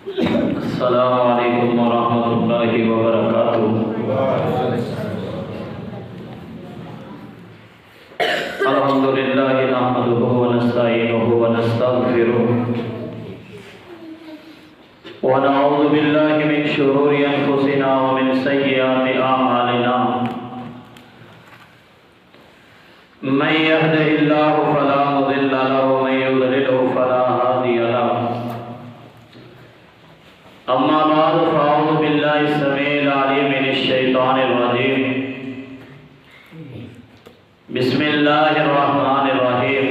السلام علیکم ورحمۃ اللہ وبرکاتہ۔ الحمد للہ نحمدہ ونستعینہ ونستغفرہ ونعوذ باللہ من شرور انفسنا ومن سیئات اعمالنا، من یہدہ اللہ فلا مضل لہ ومن یضلل فلا ہادی لہ۔ اما بعد فاعوذ باللہ السمیع العلیم من الشیطان الرجیم، بسم اللہ الرحمن الرحیم۔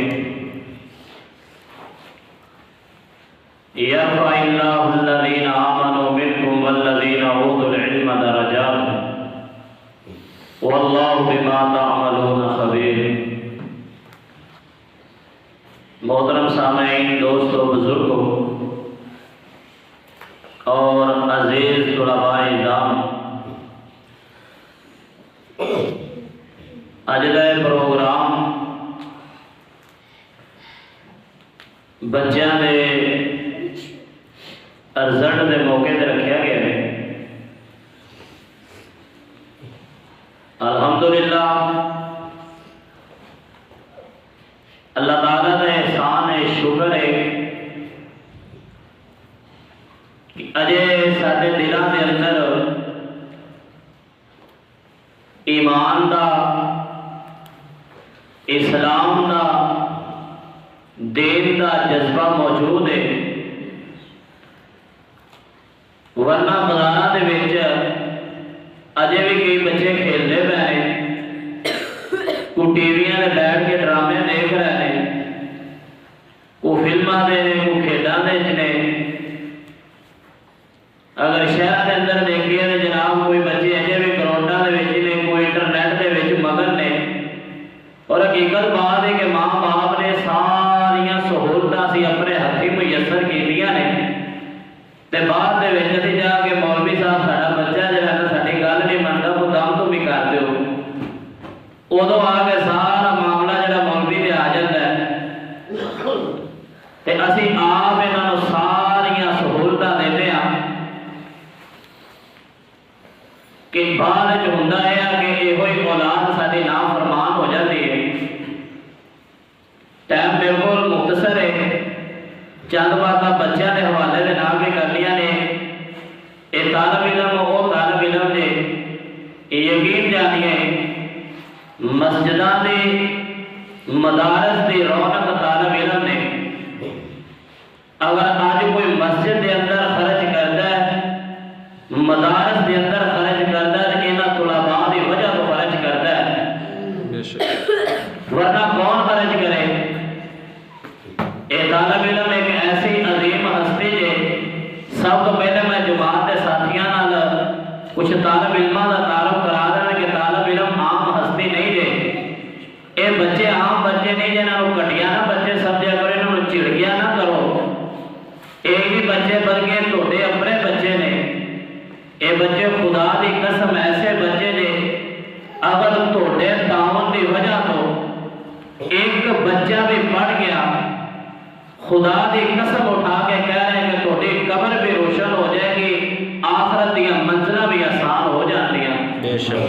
یرفع اللہ الذین آمنوا منکم والذین اوتوا العلم درجات واللہ بما تعملون خبیر۔ محترم سامعین، دوستو، بزرگوں اور عزیز طلباء اعزام، اج دا پروگرام بچیاں دے رزلٹ دے موقع تے رکھیا گیا ہے۔ الحمدللہ اللہ تعالیٰ کا احسان ہے، شکر ہے کہ اجے سارے دلوں کے اندر ایمان دا، اسلام دا، دین دا جذبہ موجود ہے، ورنہ بازار دے وچ اجے بھی کئی بچے کھیلتے پے ہیں، کوئی ٹی ویاں تے بیٹھ کے ڈرامے دیکھ رہے ہیں، کوئی فلماں دے نے، کوئی کھیلاں دے نے۔ اگر شہر کے اندر دیکھیے تو جناب کوئی بچے اجے بھی گراؤنڈاں دے وچ نے، کوئی انٹرنیٹ دے وچ مگن نے، اور حقیقت بات ہے کہ ماں باپ نے ساریاں سہولتاں سی اپنے ہاتھی میسر کیتیاں نے، تے بعد دے وچ اسی جا کے مولوی صاحب ساڈا بچہ جڑا نا ساڈی گل نہیں مندا، وہ دم تو بھی کر دیو، ادو آ کے سارا معاملہ جڑا مولوی دے آ جاتا ہے، تے اسی آپ انہاں نوں ساریاں سہولتاں دیندے ہاں کہ بعد جو ہوندا ہے کہ یہ اولاد ساری نافرمان ہو جاتی ہے۔ ٹائم بالکل مختصر ہے، چند باتاں بچوں کے حوالے دے نال بھی کرنیاں نے۔ یہ طالب علم وہ طالب علم نے یقین جانیے مسجداں دی، مدارس دی رونق طالب علم نے۔ اگر آج کوئی مسجد دے اندر خرچ کرتا ہے، مدارس دے اندر خرچ کرتا ہے، تو انہاں طلباء دی وجہ تو خرچ کرتا ہے، ورنہ کون خرچ کرے؟ یہ طالب علم ایک ایسی عظیم ہستی ہے۔ سب تو پہلے میں جماعت کے ساتھیاں نال کچھ طالب علماں دا تعارف کرا دینا کہ طالب علم عام ہستی نہیں ہے، یہ بچے عام بچے نہیں جنہاں نوں گھٹیا نہ بچے سمجھا کرو، انہاں نوں چڑگیا نہ کرو، یہ بھی بچے بلکہ تہاڈے اپنے بچے نے۔ یہ بچے خدا دی قسم ایسے بچے نے، اگر تہاڈے تعاون دی وجہ تو ایک بچہ بھی پڑھ گیا، خدا دی قسم اٹھا کے کہہ رہے ہیں کہ تہاڈی قبر بھی روشن ہو جائے گی، آخرت دیاں منزلاں بھی آسان ہو جاندیاں۔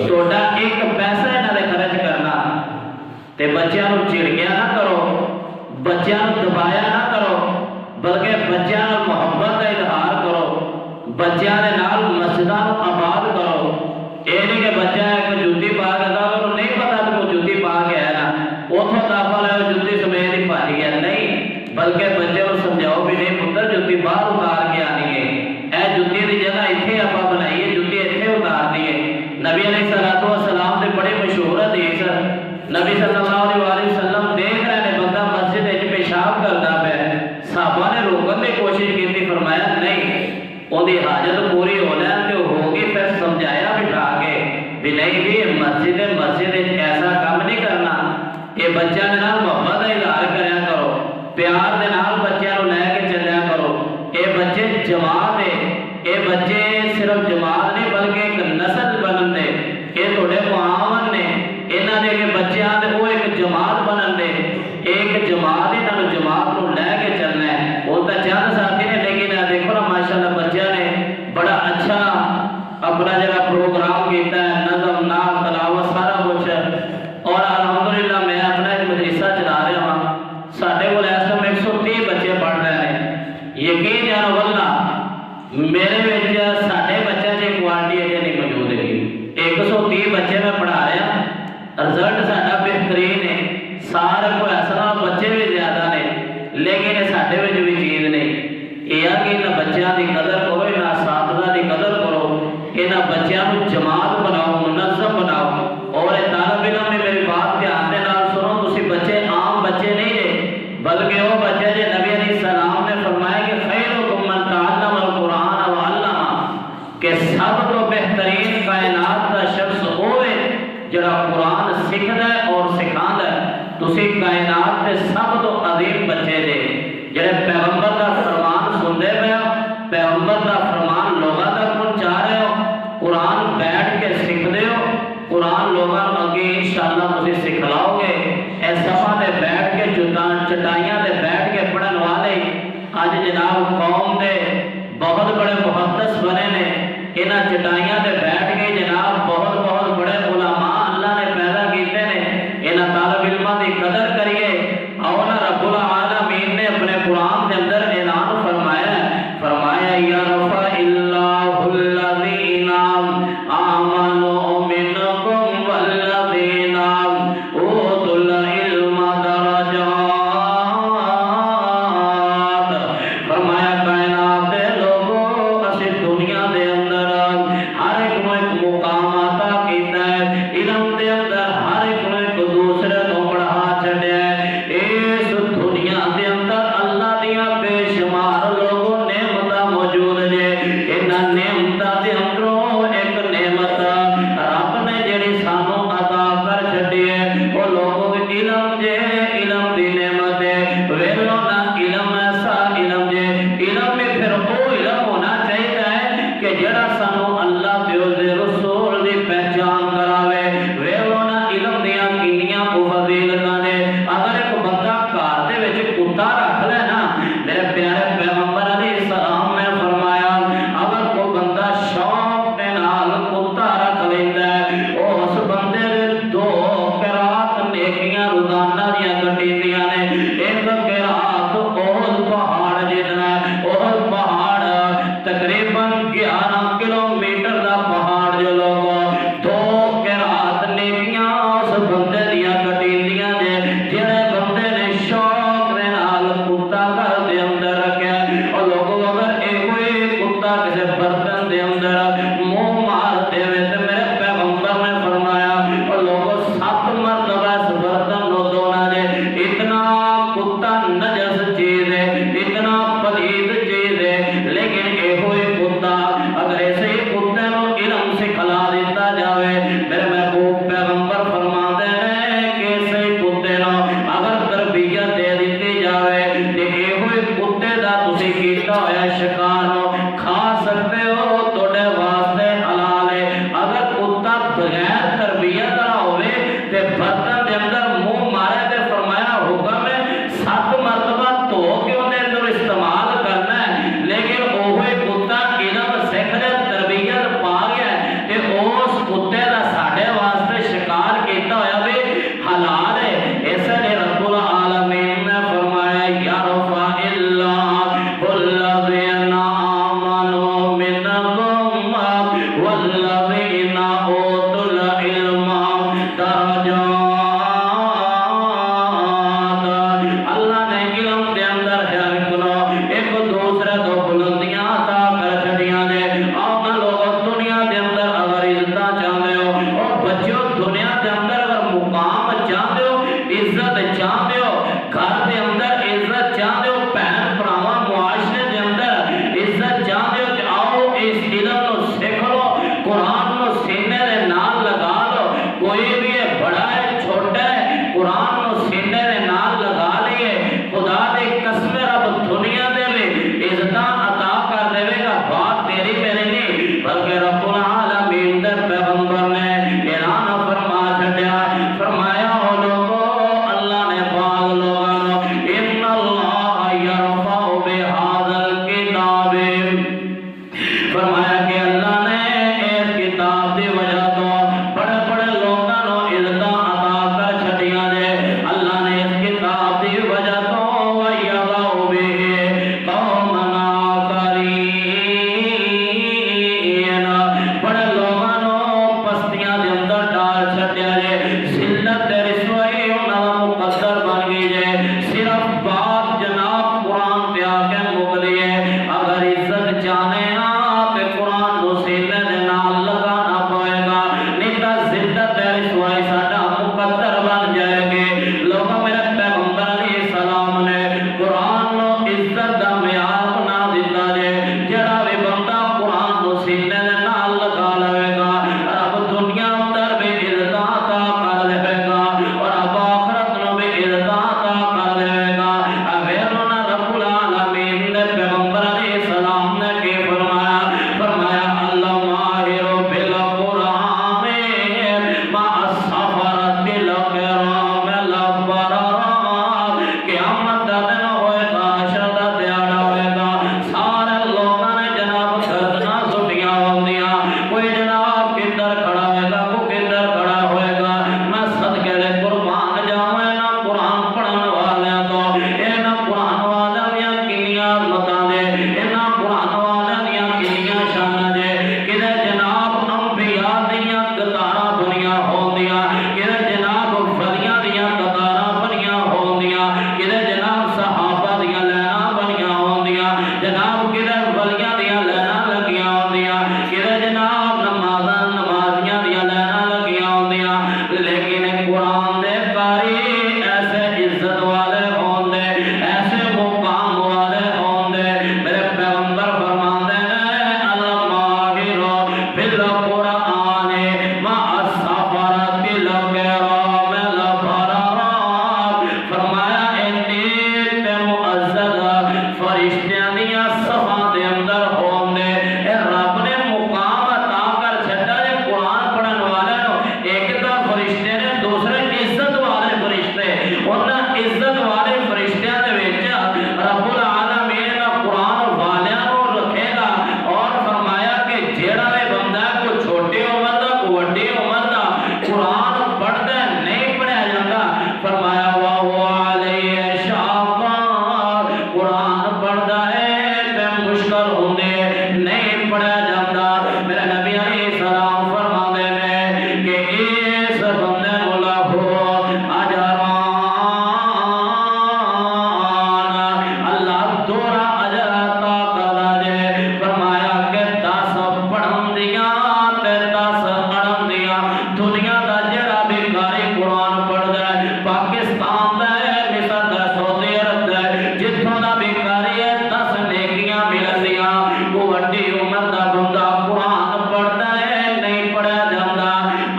تہاڈا ایک پیسہ انہاں دے خرچ کرنا تے بچیاں نوں چڑگیا نہ کرو، بچیاں نوں دبایا نہ کرو، بلکہ بچیاں نال محبت کا اظہار کرو، بچیاں دے نال مسجداں نوں آباد کرو۔ یہ نہیں کہ بچہ ایک جُتی پا کے انہوں نہیں پتا کہ وہ جُتی پا کے ہے نا، اتوں داخل ہے وہ جُتی سمیت ہی بھج گیا، نہیں، بلکہ بچے کو سمجھاؤ بھی نہیں پتر جُتی باہر اتار کے آنی ہے، اے جُتی دی جگہ اتنے آپ بنائیے، جُتی اتنے اتارنی ہے۔ نبی علیہ السلام سے بڑی مشہور حدیث، نبی صلی اللہ علیہ وسلم دیکھ رہے ہیں بندہ مسجد وچ پیشاب کرتا پیا، صحابہ نے روکن کی کوشش کی، فرمایا نہیں، اندی حاجت پوری ہو جائے تو ہوگی، پھر سمجھایا بٹھا کے بھی نہیں بھی مسجد ایسا کام نہیں کرنا، یہ بچوں کے نال محبت کا اظہار کریا کرو، پیار دے نال بچوں لے کے چلیا کرو۔ یہ بچے جماعت ہے، یہ بچے صرف جماعت نہیں بلکہ ایک نسل بنن دے، یہ تھوڑے معاون نے، انہاں دے کہ بچیاں دے وہ ایک جماعت بنن دے، ایک جماعت انہاں نوں جماعت نوں لے کے چلنا ہے۔ وہ تو چند ساتھی نے، لیکن دیکھو نا ماشاءاللہ یقین جانو واللہ میرے وچ ساڈے بچے دی کوالٹی اجے نہیں موجود ہے 130 بچے میں پڑھا رہا رزلٹ ساڈا بہترین ہے سارے کوئی اصلا بچے بھی زیادہ نے لیکن ساڈے وچ بھی چیز نہیں یہ کہ انہاں بچیاں دی قدر کرو انہاں اساتذہ دی قدر کرو انہاں بچیاں نوں جماعت بناؤ منظم بناؤ اور طالب علم نے میری بات دھیان دے نال سنو تسی بچے عام بچے نہیں جے بلکہ وہ بچے جے نبی علیہ السلام نے فرمایا کہ خیرکم من تعلم القرآن وعلمہ کہ سب تو بہترین کائنات کا شخص ہوئے جڑا قرآن سکھدا ہے اور سکھاندا ہے تسی کائنات دے سب تو عظیم بچے جے جڑے پیغمبر دا فرمان سنتے پے ہو پیغمبر دا فرمان لوگاں تک پہنچا رہے ہو قرآن بیٹھ کے سکھدے ہو قرآن لوگاں اگے انشاءاللہ تسی سکھلاؤ گے اے صفا دے بیٹھ کے چٹائیاں دے بیٹھ کے پڑھن والے اج جناب قوم دے بہت بڑے محدث بنے نے انہاں چٹائیاں دے بیٹھ کے جناب بہت بہت بڑے علماء اللہ نے پیدا کیتے نے انہاں طالب علماں دی قدر کریے اور رب العالمین نے اپنے قرآن کے اندر اعلان فرمایا یرفع اللہ الذین آمنوا منکم والذین اوتوا العلم درجات فرمایا کائنات دے لوگوں اسی دنیا دے اندر ہر ایک نوں ایک مقام عطا کیتا ہے علم دے اندر ہر ایک نوں ایک دوسرے تو بڑھا چھڈیا ہے اس دنیا دے اندر اللہ دیاں بے شمار لوگوں نعمتاں موجود نے انہاں نعمتاں دے اندروں ایک نعمت رب نے جڑی سانوں عطا کر چھڈی ہے او لوگوں دے علم جے علم دی نعمت ہے ویلو نہ علم ایسا علم جے علم میں پھر وہ علم ہونا چاہیے کہ جڑا سانوں اللہ تے اس دے رسول دی پہچان کراوے ویلو نہ علم دیاں کنیاں فضیلتاں نے اگر ایک بندہ گھر دے وچ کتا رکھ لے نا میرے پیارے پیغمبر علیہ السلام نے فرمایا اگر کوئی بندہ شوق دے نال کتا رکھ لیندا ہے اس بندے دے 2 قرات نیکیاں روزانہ دیاں کٹیندیاں نے ایک قرات اوہ پہاڑ جتنا اوہ پہاڑ تقریباً 11 کلومیٹر دا پہاڑ جو لوگوں 2 قرات نیکیاں اس بندے دیاں کٹیندیاں نے جڑے بندے نے شوق دے نال کتا گھر دے اندر رکھیا اور لوگوں اگر ایک کوئی کتا کسے برتن دے اندر منہ مار دے تے میرے پیغمبر نے فرمایا اور لوگوں 7 مرتبہ اس برتن نو دھونا دے اتنا کتا نجس چیز ہے اتنا پلید چیز ہے لیکن ایک کوئی کتا اگر ایسے ہی کتے نو علم سکھلا دیتا جاوے میرے محبوب پیغمبر فرماتے ہیں کہ ایسے ہی کتے نو اگر تربیت دے دیتی جاوے کہ ایک کوئی کتے دا تسی کیتا ہویا شکار نو کھا سکتے ہو توڑے واسطے حلال ہے اگر کتا بغیر تربیت نہ ہوئے تے برتن دے اندر منہ مارے تے فرمایا حکم ہے 7 مرتبہ دھو کے انہیں اندر استعمال کرنا ہے لیکن اوہے کتا علم سکھ لے تربیت پا گیا ہے کہ اس کتے دا ساڈے واسطے شکار کیتا ہویا بھی حلال ہے ایسے نے رب العالمین نے فرمایا یرفع اللہ الذین جاندی ہے اگر عزت چاہنے تے قرآن نو سینے دے نال لگانا پائے گا نہیں تا ذلت تے رسوائی ساڈا مقدر بن جائے گی لوگوں میرے پیغمبر علیہ السلام نے قرآن نو عزت دا معیار بنا دیتا جے جڑا بھی بندہ قرآن نو سینے دے نال لگا لے گا رب دنیا اندر بھی عزت عطا کر لے گا اور رب آخرت نو بھی عزت عطا کر لے گا ویلونا رب العالمین نے پیغمبر علیہ السلام نے کی فرمایا اللہ ماہر بالقرآن مع السفرۃ الکرام الابرار قیامت دا دن ہوئے گا حشر دا دیہڑا ہوئے گا سارے لوگوں نے جناب گردناں سٹیاں ہوندیاں کوئی جناب کدھر کھڑا ہوئے گا کوئی کدھر کھڑا ہوئے گا میں صدقے دے قربان جاواں انہاں قرآن پڑھن والیاں تو انہاں قرآن والیاں دیاں کنیاں عظمتاں دے انہاں قرآن والیاں دیاں کنیاں شاناں دے کدے جناب انبیاء دیاں قطاراں بنیاں ہوندیاں کدے جناب ولیاں دیاں قطاراں بنیاں ہوندیاں کدے جناب صحابہ دیاں لائناں بنیاں ہوندیاں جناب کدے ولیاں دیاں لائناں لگیاں ہوندیاں کدے جناب نمازیاں دیاں لائناں لگیاں ہوندیاں لیکن قرآن دے قاری ایسے عزت والے ہوندے ایسے مقام والے ہوندے میرے پیغمبر فرماندے ہیں الماہر بالقرآن مع السفرۃ الکرام الابرار فرمایا انی تے معزز فرشتیاں دیاں صفاں دے اندر ہوندے اے رب نے مقام عطا کر چھڈا جے قرآن پڑھن والے نو ایک تا فرشتے نے دوسرے عزت والے فرشتے انہاں عزت والے فرشتیاں دے وچ رب العالمین دا قرآن والیاں نو رکھے گا اور فرمایا کہ جیڑا بھی بندہ کوئی چھوٹی عمر دا کوئی وڈی عمر دا قرآن پڑھدا ہے نہیں پڑھیا جاندا فرمایا واہ علیہ شاق قرآن پڑھدا ہے تے مشکل ہوندے نہیں پڑھیا جاندا میرے نبی علیہ السلام فرماندے نے کہ اس بندے نو لاہو اجران اللہ دورا اجر عطا کردا جے فرمایا کہ 10 پڑھن دیاں تے 10 اڑن دیاں دنیا دا جڑا بھی قاری قرآن پڑھدا ہے پاکستان دا ہے مصر دا سعودی عرب دا ہے جتھوں دا بھی قاری ہے 10 نیکیاں ملدیاں کوئی وڈی عمر دا بندہ قرآن پڑھدا ہے نہیں پڑھیا جاندا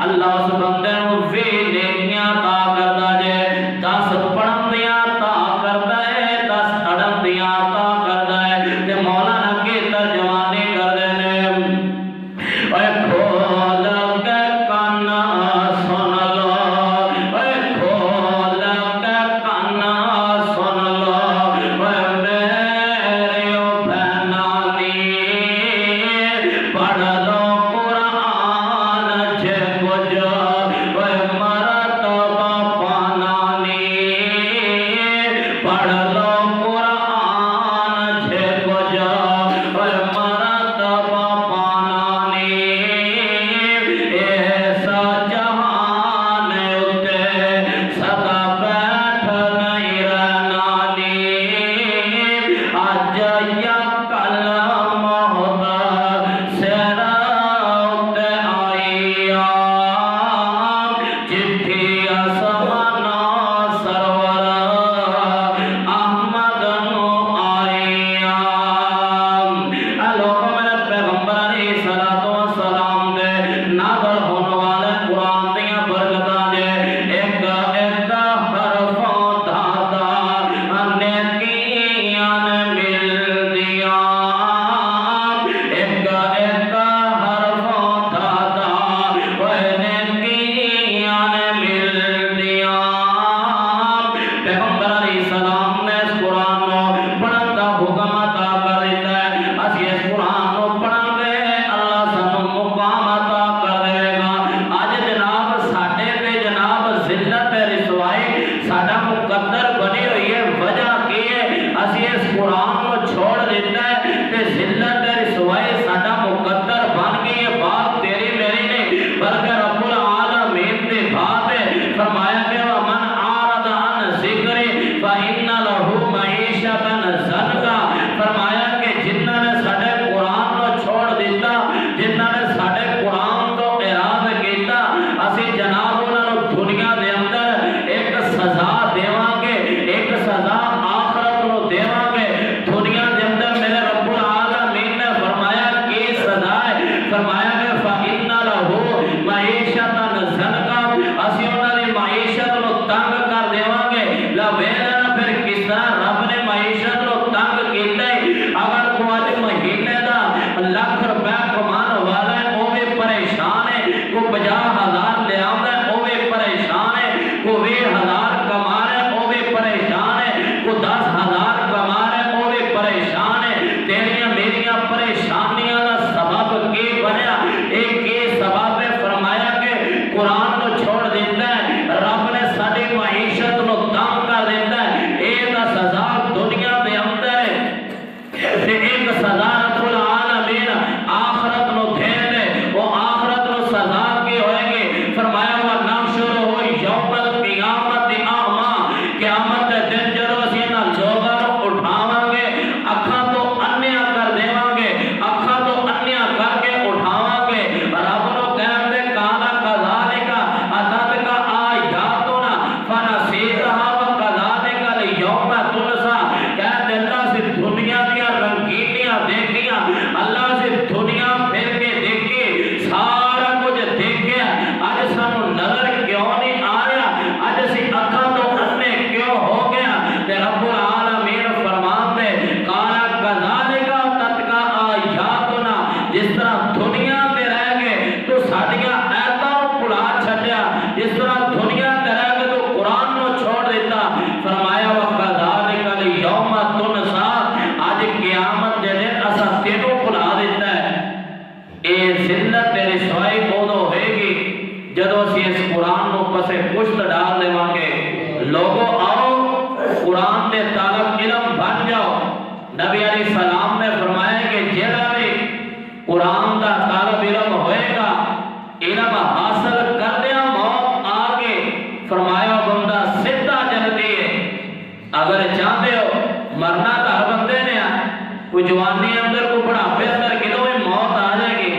اللہ اس بندے نو 20 نیکیاں عطا کردا جے 10 پڑھن دیاں عطا کردا ہے 10 اڑن دیاں عطا کردا ہے تے مولانا کی ترجمانی کردے نے اے کھول کے کان سن لو اے کھول کے کان سن لو اے میریو بہنانی پڑھ لو قرآن جے کچھ اے مرتبہ پانانی پڑھ لو قرآن جے کچھ اے مرتبہ پانانی ایسا جہان اتے سدا بیٹھ نہیں رہنانی آج یا کل موت سر اتے آئی چٹھی آسمانا سرور احمد نو آئی لوگوں میرے پیغمبر علیہ السلام دے نازل ہونے والے قرآن دیاں برکتاں دے ایک ایک حرفوں دادا نیکیاں ملدیاں ایک ایک حرفوں دادا نیکیاں ملدیاں پیغمبر علیہ السلام نے اس قرآن نو پڑھن دا حکم عطا کر دیتا ہے اسی اس قرآن نو پڑھاں گے اللہ سانو مقام عطا کر دے گا اج جناب ساڈے تے جناب ذلت رسوائی ساڈا مقدر بنی ہوئی ہے وجہ کی ہے اسی اس قرآن نو چھوڑ دیتا ہے تے ذلت رسوائی ساڈا مقدر بن گئی ہے بات تیری میری نہیں بلکہ رب العالمین دی بات ہے فرمایا کہ من اعرض عن ذکری فإن له معیشۃ ضنکا فرمایا تے ایک سزا رب العالمین آخرت نو دین دے، وہ آخرت نو سزا کے ہوئے گے۔ فرمایا ہوا نحشرہ یوم القیامت اعمیٰ، قیامت دے دن جدوں اسی انہاں لوگاں نو اٹھاواں گے، اکھاں تو انیاں کر دیواں گے، اکھاں تو انیاں کر کے اٹھاواں گے۔ رب نو کہن دے کالا کذالک اتتک آیاتنا فنسیتھا وکذالک الیوم تنسیٰ۔ کہہ دیتا سی دنیا دیا رنگینیاں دیکھیاں، اللہ سے دنیا پھر کے دیکھی، سارا کچھ دیکھیا، اج سانو نظر کیوں نہیں آیا، اج اسی اکھاں تو انے کیوں ہو گیا؟ تے رب العالمین فرمان دے کالا کذالک اتتک آیاتنا، جس طرح دنیا تے رہ گئے تو ساڈیاں آیاتاں نو بھلا چھڈیا، جس طرح دنیا تے رہ گئے تو قرآن نو چھوڑ دیتا۔ فرمایا وکذالک الیوم تنسیٰ، آج قیامت دے دن اساں تینوں بھلا دیتا ہے۔ اے ذلت تے رسوائی ادوں ہوئے گی جدوں اسی اس قرآن نو پسے پشت ڈال دیواں گے۔ لوگوں آؤ قرآن دے طالب علم بن جاؤ۔ نبی علیہ السلام نے فرمایا کہ جیڑا بھی قرآن دا طالب علم ہوئے گا، علم حاصل کردیا موت آگے، فرمایا بندہ سدھا جلدی ہے۔ اگر چاہتے ہو مرنا تو ہر بندے نے آ، کوئی جوانی اندر کوئی بڑھاپے اندر کدوں بھی موت آ جائے گی،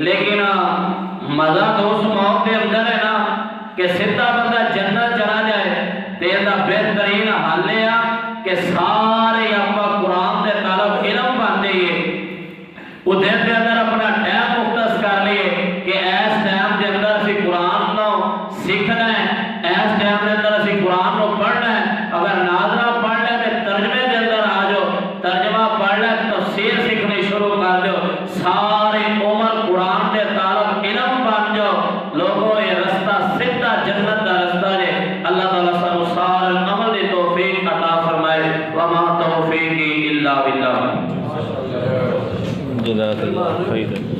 لیکن مزہ تو اس موت کے اندر ہے نا کہ سدھا بندہ جنت چلا جائے۔ تے دا بہترین حل ہے کہ سارے اپنا قرآن دے طالب علم بن جائیے، وہ دن دے اندر اپنا ٹائم مختص کر لیے کہ ایس ٹائم دے اندر اسی قرآن نو سیکھنا ہے، ایس ٹائم دے اندر اسی قرآن نو پڑھنا ہے۔ اگر ناظرہ پڑھ لے تے ترجمے دے اندر آ جاؤ، ترجمہ پڑھ لے تفسیر سیکھنی شروع کر دو، ساری عمر قرآن دے طالب علم بن جاؤ۔ لوگوں یہ رستہ سدھا جنت دا رستہ ہے۔ اللہ تعالیٰ سانو سارے عمل دی توفیق عطا فرمائے۔ وما توفیقی الا باللہ۔ جزاک اللہ خیر۔